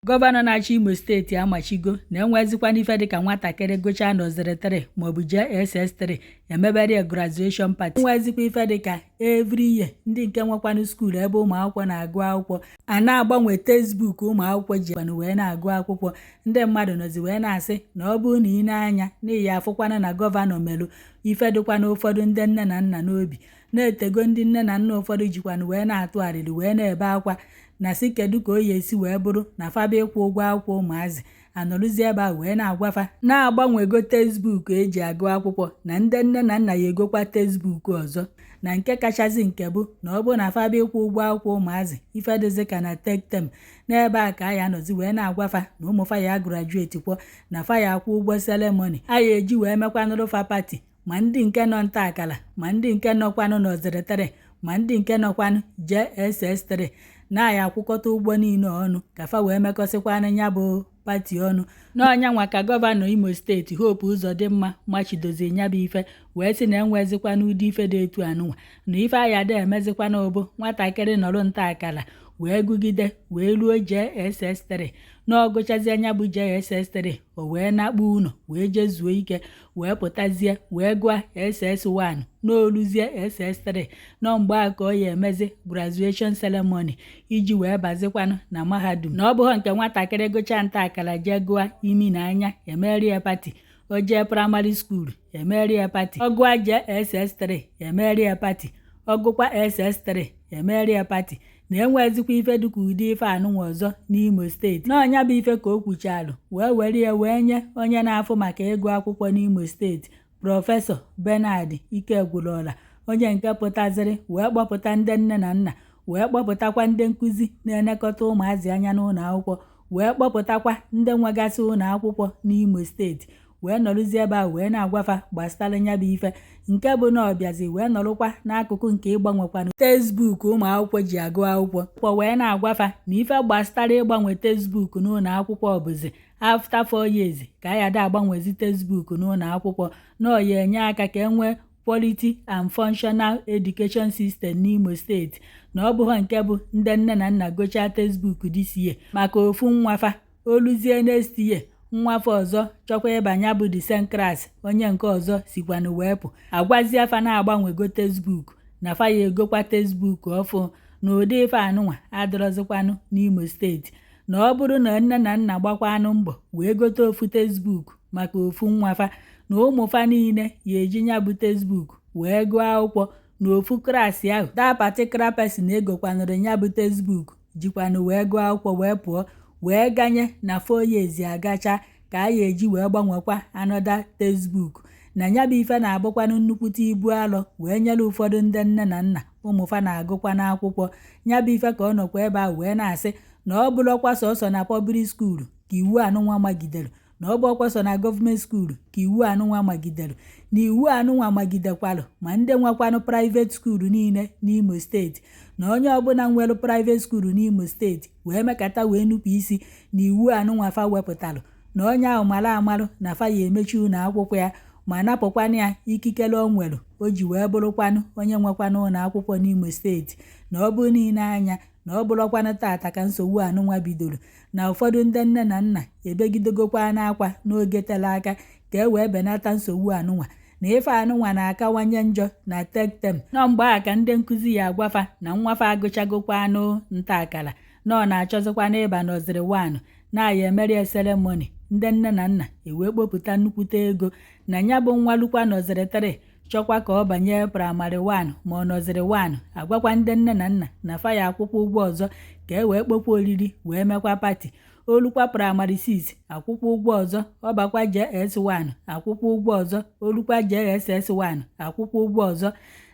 Gọvanọ na-achị Imo steeti amachigo na enwezikwana ife dịka nwatakịrị gụchaa nọziri 3 maọbụ jee SS3 emebere graduation party. Enwezikwa ife dịka every year ndị nke nwekwanụ skuulu ebe ụmụ akwụkwọ na-agụ akwụkwọ a na-agbanwe textbook ụmụ akwụkwọ ji kwanụ wee na-agụ akwụkwọ. Ndị mmadụ nọzi wee na-asị na ọ bụrụ na ị na-anya n'ihi afụkwana na gọvanọ melụ ife dịkwana ụfọdụ ndị nne na nna n'obi, na-etego ndị nne na nna ụfọdụ jikwanụ wee na-atụ arịrị wee na-ebe akwa na si kedu ka o yi esi wee bụrụ na faba ịkwụ ụgwọ akwụkwọ ụmụazị anọrụzi ebe a wee na-agwafa na-agbanwego textbook eji agụ akwụkwọ na ndị nne na nna ya egokwa textbook ọzọ. Na nke kachasị nke bụ na ọ bụ na faba ịkwụ ụgwọ akwụkwọ ụmụazị ife dịzị ka na tektem n'ebe a ka ya nọzi wee na-agwafa na ụmụfa ya graduate kwọ na fa ya akwụ ụgwọ ceremony a ya eji wee mekwanụrụfa pati, ma ndị nke nọ nta akala ma ndị nke nọkwanụ nọziri 3 ma ndị nke nọkwanụ jee SS3 na-aya akwụkọta ụgwọ niile ọnụ ka fa wee mekọsịkwana ya bụ pati ọnụ. N'ọnya nwa ka gọvanọ Imo steeti Hope Uzodimma machidozie nya bụ ife wee sị na enwezikwana ụdị ife dị etu anụnwa na ife aya da emezikwana obo nwatakịrị nọrọ nta akala wee gụgide wee ruo jee SS3 na ọgụchazie anya bụ jee SS3 o wee nakpu ụlọ wee jezuo ike wee pụtazie wee gụọ SS1 n'oluzie SS3 nọ mgbe a ka ọ ya emezi graduation ceremony iji wee bazikwanụ na mahadum. Na ọ bụghị nke nwatakịrị gụcha nta akala jee gụọ imi na anya emeri ya pati, o jee praịmarị skuulu emeri ya pati, ọ gụọ jee SS3 emeri ya pati, ọ gụkwa SS3 emeri ya pati. Na enwezikwa ife dịka ụdị ife anụnwa ọzọ n'Imo steeti. N'ọnya bụ ife ka o kwuchalụ wee were ya wee nye onye na-afụ maka ịgụ akwụkwọ n'Imo steeti Prọfesọ Bernard Ikegwuruọra, onye nke pụtaziri wee kpọpụta ndị nne na nna wee kpọpụtakwa ndị nkụzi na-elekọta ụmụazị anya n'ụlọ akwụkwọ wee kpọpụtakwa ndị nwegasị ụlọ akwụkwọ n'Imo steeti wee nọrụzie ebe a wee na-agwafa gbasara nya bụ ife nke bụ na ọbịazi wee nọrụkwa n'akụkụ nke ịgbanwekwanụ textbook ụmụ akwụkwọ ji agụ akwụkwọ wee na-agwafa na ife gbasara ịgbanwe textbook n'ụlọ akwụkwọ bụzi after 4 years ka a ya da agbanwezi textbook n'ụlọ akwụkwọ na ọ ya enye aka ka enwee quality and functional education system n'Imo steeti. Na ọ bụghị nke bụ ndị nne na nna gochaa textbook this year maka ofu nwafa oluzie next year nwafe ọzọ chọkwa ịbanye bụ the same class onye nke ọzọ sikwanụ wee pụ agwazi afa na-agbanwego textbook na fa ya egokwa textbook ọfụ. Na ụdị ife anụnwa adịrọzikwanụ n'Imo steeti. Na ọ bụrụ na nne na nna gbakwanụ mbọ wee gote ofu textbook maka ofu nwafa na ụmụfa niile ya eji nya bụ textbook wee gụọ akwụkwọ na ofu klaasị ahụ that particular person egokwanụrụ nya bụ textbook jikwanụ wee gụọ akwụkwọ wee pụọ wee ganye na 4 years agacha ka a ya eji wee gbanwekwa another textbook. Na nya bụ ife na-abụkwanụ nnukwute ibu alọ wee nyere ụfọdụ ndị nne na nna ụmụfa na-agụkwa n'akwụkwọ. Nya bụ ife ka ọ nọkwa ebe a wee na-asị na ọ bụrụkwa sọsọ na public skuulu ka iwu anụnwa magidere, na ọ bụrụkwa sọ na gọọmenti skuulu ka iwu anụnwa magidere, na iwu anụnwa magidekwalụ ma ndị nwekwanụ private skuulu niile n'Imo steeti. Na onye ọbụla nwere private skuulu n'Imo steeti wee mekata wee nupụ isi na iwu anụnwa fa wepụtalụ na onye ahụ mara amalụ na fa ya emechi ụlọ akwụkwọ ya ma napụkwana ya ikikere o nwere o ji wee bụrụkwanụ onye nwekwanụ ụlọ akwụkwọ n'Imo steeti. Na ọ bụrụ niile anya na ọ bụrụkwanụ tata ka nsogbu anụnwa bidoro na ụfọdụ ndị nne na nna ebegidegokwa n'akwa n'oge tere aka ka e wee benata nsogbu anụnwa na ife anụnwa na-akawanye njọ na tektem. Nọ mgbe a ka ndị nkụzi ya agwafa na nwafa agụchagokwa anụ nta akala na ọ na-achọzikwana ịba nọziri 1 na-aya emeri ceremony. Ndị nne na nna ewee kpopụta nnukwute ego na nya bụ nwa lukwa nọziri 3 chọkwa ka ọ banye praịmarị 1 ma ọ nọziri 1 agwakwa ndị nne na nna na fa ya akwụkwọ ụgwọ ọzọ ka e wee kpokwa oriri wee mekwa pati. Olukwa praịmarị 6 akwụkwọ ụgwọ ọzọ, ọ bakwa JS1 akwụkwọ ụgwọ ọzọ, olukwa JSS1 akwụkwọ ụgwọ ọzọ.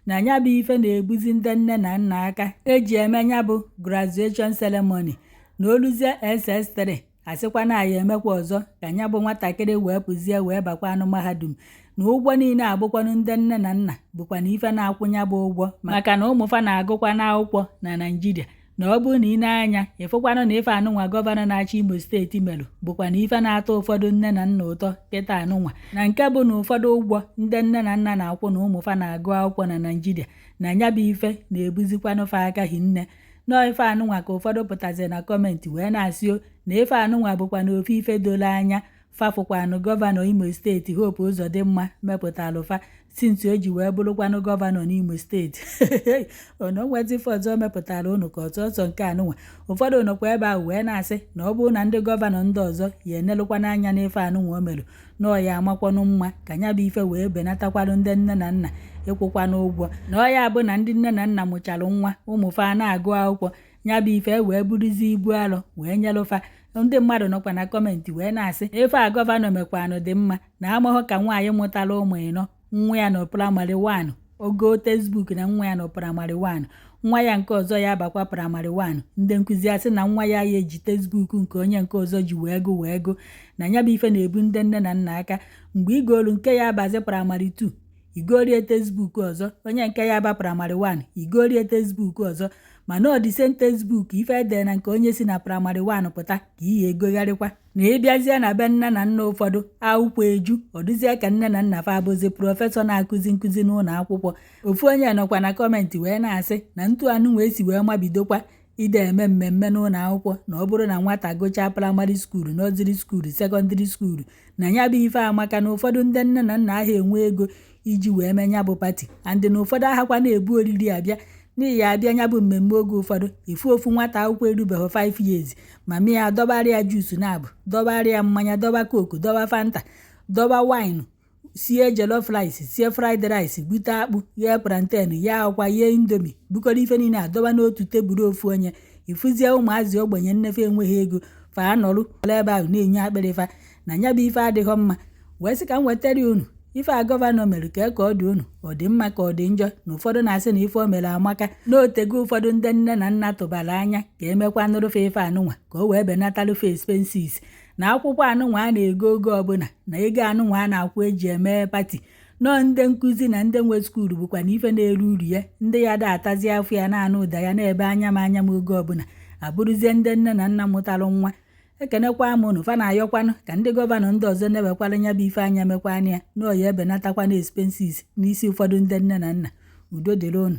Na nya bụ ife na-ebuzi ndị nne na nna aka eji eme nya bụ graduation ceremony. Na oluzie SS3 asịkwa na ya emekwa ọzọ ka nya bụ nwatakịrị wee pụzie wee bakwanụ mahadum. Na ụgwọ niile abụkwanụ ndị nne na nna bụkwa na ife na-akwụnya bụ ụgwọ maka na ụmụfa na-agụkwa n'akwụkwọ na Naịjirịa. Na ọ bụrụ na ị na-anya ịfụkwanụ na ife anụnwa gọvanọ na-achị Imo steeti merụ bụkwa na ife na-atọ ụfọdụ nne na nna ụtọ kịta anụnwa na nke bụ na ụfọdụ ụgwọ ndị nne na nna na-akwụ na ụmụfa na-agụ akwụkwọ na Naịjirịa na nya bụ ife na-ebuzikwanụ fa aka hinne nọọ ife anụnwa ka ụfọdụ pụtazi na kọmentị wee na-asị na ife anụnwa bụkwa na ofe ife doro anya fafụkwanụ gọvanọ Imo steeti Hope Uzodimma mepụtalụ fa since o ji wee bụrụkwanụ gọvanọ n'Imo steeti ono nwezi ife ọzọ mepụtara unu ka ọsọ nke anụnwa. Ụfọdụ nọkwa ebe ahụ wee na-asị na ọ bụrụ na ndị gọvanọ ndị ọzọ ya enelụkwana anya n'ife anụnwa o merụ na ọ ya amakwanụ mma ka nya bụ ife wee benatakwanụ ndị nne na nna ịkwụkwanụ ụgwọ, na ọ ya bụ na ndị nne na nna mụchalụ nwa ụmụfa na-agụ akwụkwọ nya bụ ife wee buruzi ibu alọ wee nyelụfa. Ndị mmadụ nọkwa na kọmentị wee na-asị ife a gọvanọ mekwanụ dị mma na amahụ ka nwaanyị mụtara ụmụ ịnọ nwa ya nọ praịmarị 1 ogo textbook na nwa ya nọ praịmarị 1 nwa ya nke ọzọ ya bakwa praịmarị 1 ndị nkụzi asị na nwa ya eji textbook nke onye nke ọzọ ji wee gụ na nya bụ ife na-ebu ndị nne na nna aka. Mgbe igolu nke ya bazi praịmarị 2 igorie textbook ọzọ, onye nke ya ba praịmarị 1 igorie textbook ọzọ, mana ọ dị same textbook ife ede na nke onye si na praịmarị 1 pụta ka ihe egogharịkwa. Na ịbịazie na be nne na nna ụfọdụ akwụkwọ eju ọ dịzie ka nne na nna fa abụzi prọfesọ na-akụzi nkụzi n'ụlọ akwụkwọ. Ofu onye nọkwa na kọmentị wee na-asị na ntu anụ wee si wee mabidokwa ide eme mmemme n'ụlọ akwụkwọ na ọ bụrụ na nwata gụchaa praịmarị skuulu, nọziri skuulu, sekọndịrị skuulu na ya bụ ife amaka na ụfọdụ ndị nne na nna ahụ enwe ego iji wee mee nya bụ pati andị na ụfọdụ ahakwa na-ebu oriri abịa n'ihi ya abịa nya bụ mmemme oge ụfọdụ ofu nwata akwụkwọ erubeghị 5 years mami ya dọbarịa juusu na-abụ dọbarịa mmanya, dọba koku, dọba fanta, dọba waịnụ, sie jollof rice, sie fried rice, gbute akpụ, ghee plantain, ya akwa, ghee indomi, bukọrọ ife niile adọba n'otu tebụl ofu onye. Ifuzie ụmụazị ogbenye nnefe enweghị ego fa anọrụ ebe ahụ na-enye akpịrịfa na nya bụ ife adịghọ mma. Wee sị ka m wetara unu ife a gọvanọ mere ka ọ dị unu ọ dị mma ka ọ dị njọ, na ụfọdụ na-asị na ife o mere amaka na otego ụfọdụ ndị nne na nna tụbara anya ka emekwa nụrụfe ife anụnwa ka o wee benatalụfe expenses na akwụkwọ anụnwa a na-ego oge ọbụla na ego anụnwa a na-akwụ eji eme pati. Nọọ ndị nkụzi na ndị nwe skuulu bụkwa na ife na-eru uru ya ndị ya da atazi afọ ya na-anụ ụda ya na-ebe anya m oge ọbụla abụrụzie ndị nne na nna mụtalụ nwa. Ekenekwa m unu fa na-ayọkwanụ ka ndị gọvanọ ndị ọzọ nebekwala nya bụ ife anya mekwana ya na ọ ya ebenatakwana expenses n'isi ụfọdụ ndị nne na nna. Udo dịrị unu.